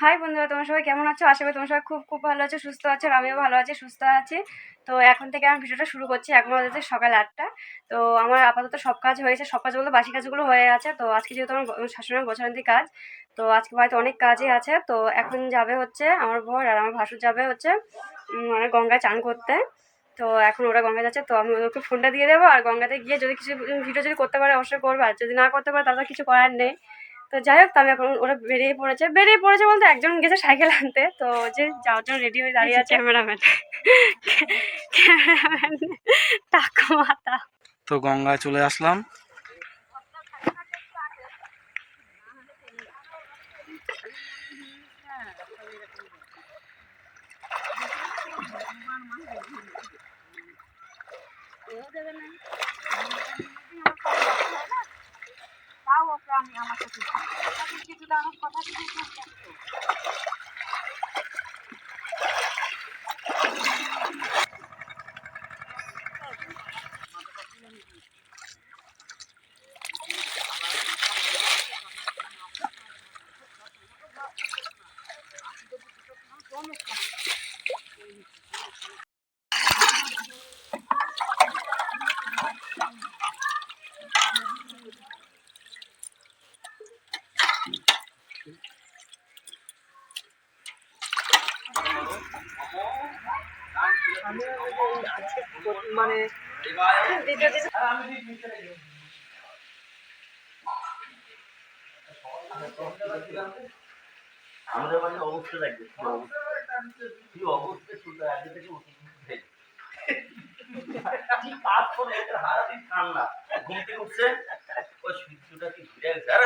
High বন্ধুরা, তোমরা সবাই কেমন আছো? আশা করি তোমরা সবাই খুব খুব ভালো আছো, সুস্থ আছো। আর আমিও ভালো আছি, সুস্থ আছি। তো এখন থেকে আমি ভিডিওটা শুরু করছি। এখন বাজে সকাল 8টা। তো আমার আপাতত সব কাজ হয়েছে, সব কাজ বলতে বাসি কাজগুলো হয়ে আছে। তো আজকে যেহেতু আমার শাশুড়ির গোছানোর কাজ, তো আজকে বাড়িতে অনেক কাজই আছে। তো এখন যাবে হচ্ছে আমার বর আর আমার ভাসুর যাবে হচ্ছে মানে গঙ্গায় চান করতে। তো এখন ওরা গঙ্গা যাচ্ছে, তো আমি ওদেরকে ফোনটা দিয়ে দেবো। আর গঙ্গাতে গিয়ে যদি কিছু ভিডিও যদি করতে পারে অবশ্যই করবে, আর যদি না করতে পারে তাহলে কিছু করার নেই। তো যাই হোক, তাহলে এখন ওরা বেরিয়ে পড়েছে বলতে একজন গেছে সাইকেল আনতে। তো যে যাওয়ার জন্য রেডি হয়ে দাঁড়িয়ে আছে ক্যামেরাম্যান টাকা মাথা। তো গঙ্গায় চলে আসলাম। মানে আমাদের বাড়ির অবস্থা দেখবে কি অবস্থা শুনতে আগে থেকে কাজ করে হারাদিন ঠান্ডা ঘুম থেকে উঠছে ওই সূর্যটা কি ঘুরে গেছে। আরে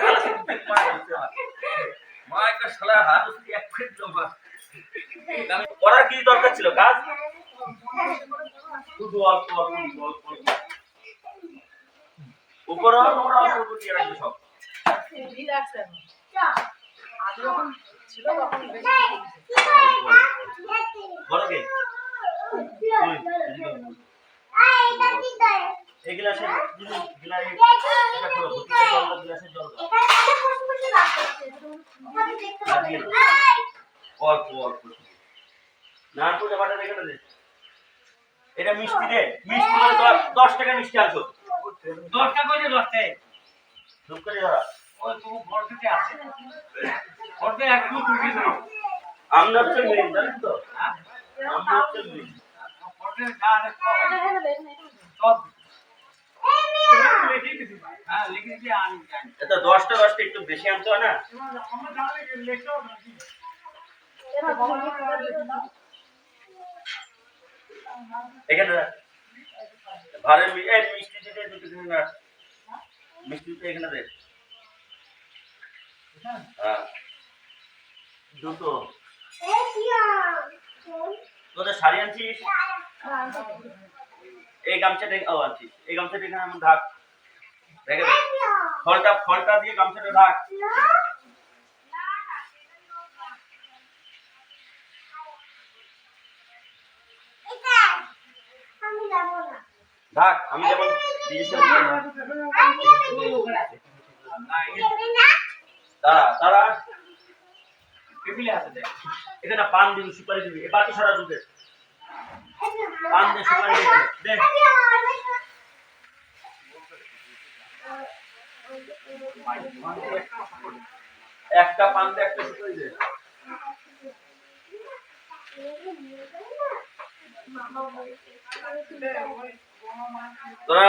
মা একটা শালা হাত এক ফিট জমা করার কি দরকার ছিল কাজ শুধু অল্প অল্প অল্প উপরে তোমরা অল্প অল্প দিয়ে রাখবে সব এই গ্লাসে অল্প অল্প নারকেল ব্যাপারটা দেখে দে। এটা মিষ্টি দে, মিষ্টি মানে 10 টাকা মিষ্টি আনছো। 10 টাকা কইলে 10 টাকা চুপ করে ধরা ওই তুমি ঘর থেকে আসে ঘরতে একটু টুকি দাও। আমরা তো মেন জানেন তো, আমরা তো মেন ঘরতে গান সব এটা 10টা একটু বেশি আনতে হয় না। এখানে ভারে মিষ্টি দিতে দুটো দিন না মিষ্টি তো এখানে দে। হ্যাঁ দুটো তোদের শাড়ি আনছিস এই গামছাটা আনছিস এই গামছাটা এখানে আমি ঢাক দেখে ফলটা দিয়ে গামছাটা ঢাক। ঢাক আমি যেমন তারা এখানে পান দিবি সুপারি দিবি বাকি সারা দুধে পান দিয়ে সুপারি দে একটা পান দিয়ে একটা সুপারি দে। তোরা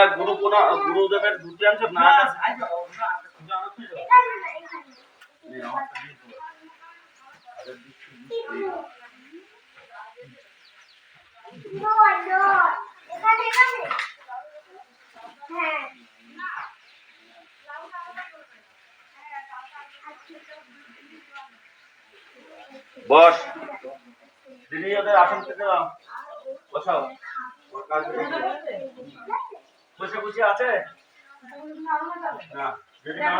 গুরুদেবের ধুতি আনছো না? বস দিদি ওদের আসন থেকে বসাও বসে বসে আছে না যদি না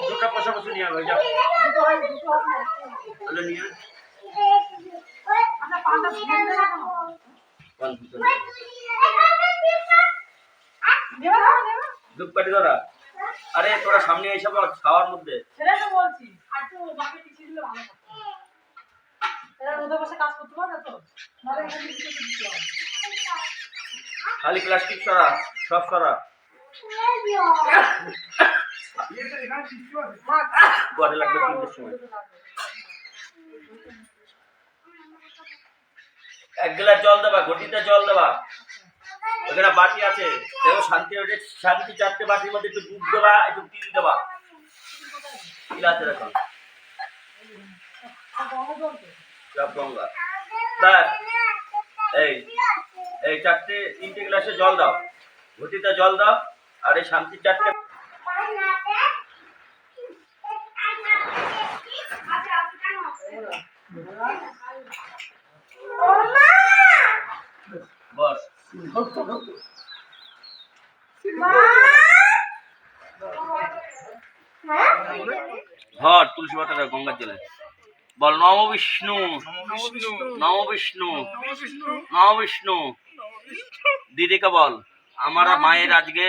দুটো বসে বসে নিয়ে যাও তাহলে নিয়ে ধূপকাঠি ধরা আরে তোরা সামনে এসে বল খাওয়ার মধ্যে। সেটাই তো বলছি আর তো বাকি কিছু দিলে ভালো হতো এরা রোদে বসে কাজ করতে পারে তো নাহলে এখানে কিছু দিতে হবে খালি প্লাস্টিক সরা, সব সরা। পরে লাগবে 3টের সময়। 1 গ্লাস জল দেবা, ঘটিতে জল দেবা। ওখানে বাটি আছে দেখো, শান্তি 4টে বাটির মধ্যে একটু দুধ দেবা, একটু তিল দেবা। তিল আছে দেখো, সব গঙ্গা। ব্যাস, এই 3টে গ্লাসে জল দাও, ঘটিতে জল দাও, আর এই শান্তি 4টে। বস ধর তুলসী পাতাটা গঙ্গার জলে বল, নম বিষ্ণু নম বিষ্ণু নম বিষ্ণু। দিদিকে বল, আমরা মায়ের আজকে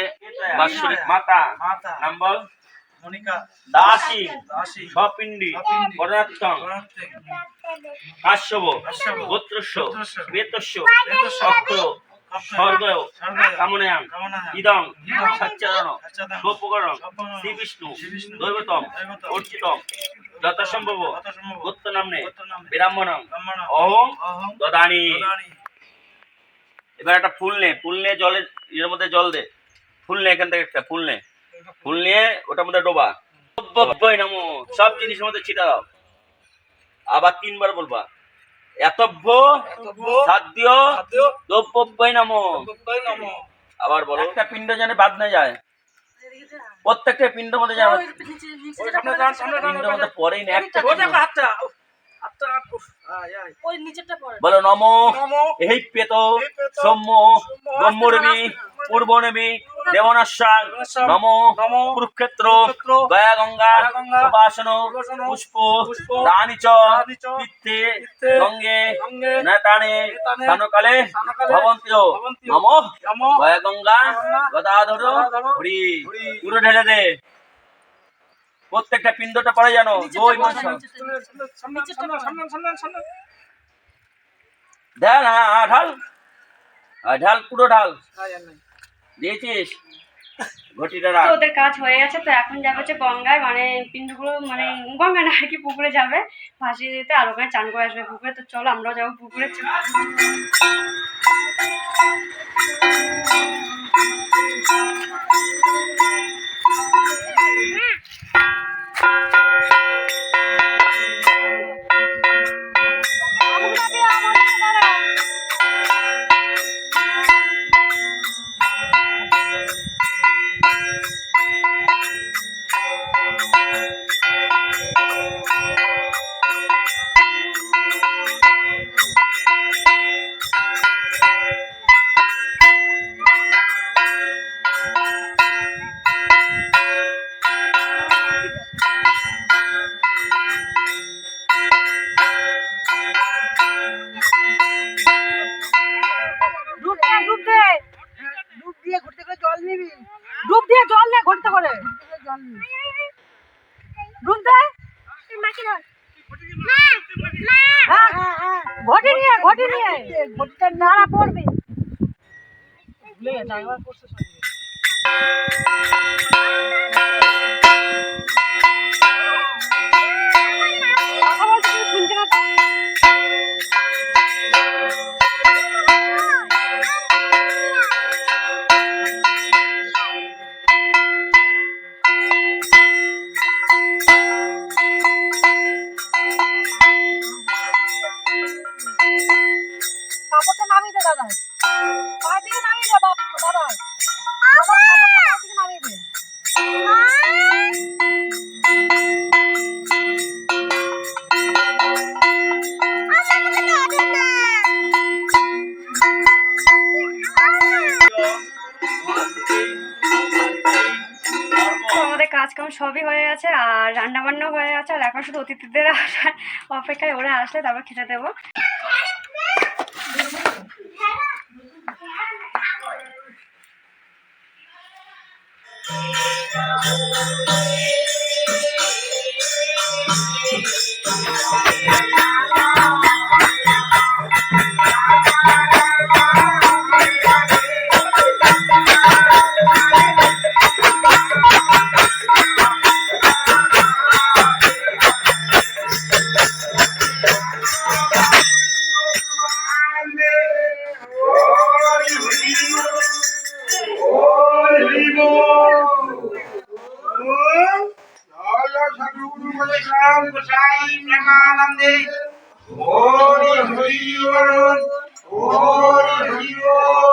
বাৎসরিক মাতা, নাম বল দাসী সপিণ্ডি পদার্থং কাশ্যপ গোত্রস্য বেতস্য অক্র স্বর্গ কামনায়াং ইদং সচ্চারণ সোপকরণ শ্রী বিষ্ণু দৈবতম অর্চিতম যথাসম্ভব গোত্র নামনে ব্রাহ্মণং অহং দদানি। এবার একটা ফুল নে জলের এর মধ্যে জল দে, ফুল নে, এখান থেকে একটা ফুল নিয়ে ওটার মধ্যে ডোবা। নামো সব জিনিসের মধ্যে ছিটা দাও। আবার 3বার বলবা, এতভ্য সাধ্য দ্রব্যই নামো। আবার বলো, একটা পিণ্ড যেন বাদ না যায়, প্রত্যেকটা পিণ্ডের মধ্যে যেন পিণ্ডের মধ্যে পড়েই না একটা। বলো, নম এই পেত সৌম্য ব্রহ্মরবি পূর্বনবী দেবনাশ্বাং নম কুরুক্ষেত্র গয়া গঙ্গা উপাসন পুষ্প দানি চ তীর্থে গঙ্গে নেতানে স্নানকালে ভবন্তি নম গয়া গঙ্গা গদাধর হরি। পুরো ঢেলে দে, প্রত্যেকটা পিণ্ডটা পড়ে জানো। দই মাংস ঢাল, হ্যাঁ ঢাল, ঢাল পুরো ঢাল দিয়েছিস। ঘটিটা রাখ। তো ওদের কাজ হয়ে গেছে, তো এখন যাবে হচ্ছে গঙ্গায়, মানে পিণ্ডগুলো মানে গঙ্গা না আর কি, পুকুরে যাবে ভাসিয়ে দিতে, আর ওখানে চান করে আসবে পুকুরে। তো চলো আমরাও যাবো পুকুরে। ডুব দিয়ে ঘুরতে করে জল নিবি, ডুব দিয়ে জল নে ঘুরতে করে জল নিবি, ডুব দে ঘটি নিয়ে ঘটিটা নাড়া পড়বে। ভুলে গেছে একবার করছে শুনছে না তো? কাপড়টা নামিয়ে দে দাদা, পায়ের দিকে নামিয়ে দে দাদা, দাদার কাপড়টা পায়ের দিকে নামিয়ে দে। তো আমাদের কাজ কাম সবই হয়ে গেছে, আর রান্না বান্নাও হয়ে গেছে, আর এখন শুধু অতিথিদের আসার অপেক্ষায়, ওরা আসলে তারপর খেতে দেবো। বৈষ্ণব গোসাই প্রেমানন্দে হরি হরি বল হরি হরি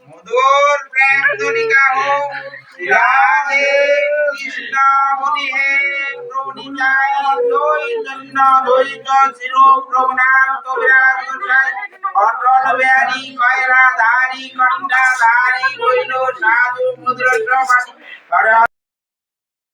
মধুর প্রেম ধ্বনিকা হো রাধে কৃষ্ণ বলি হে প্রভু নিতাই চৈতন্য দ্বৈত শির প্রভুনাথ কবিরাজ গোসাই অটল বিহারী কয়রা ধারী কণ্ঠা ধারী গৈল সাধু মুদ্রা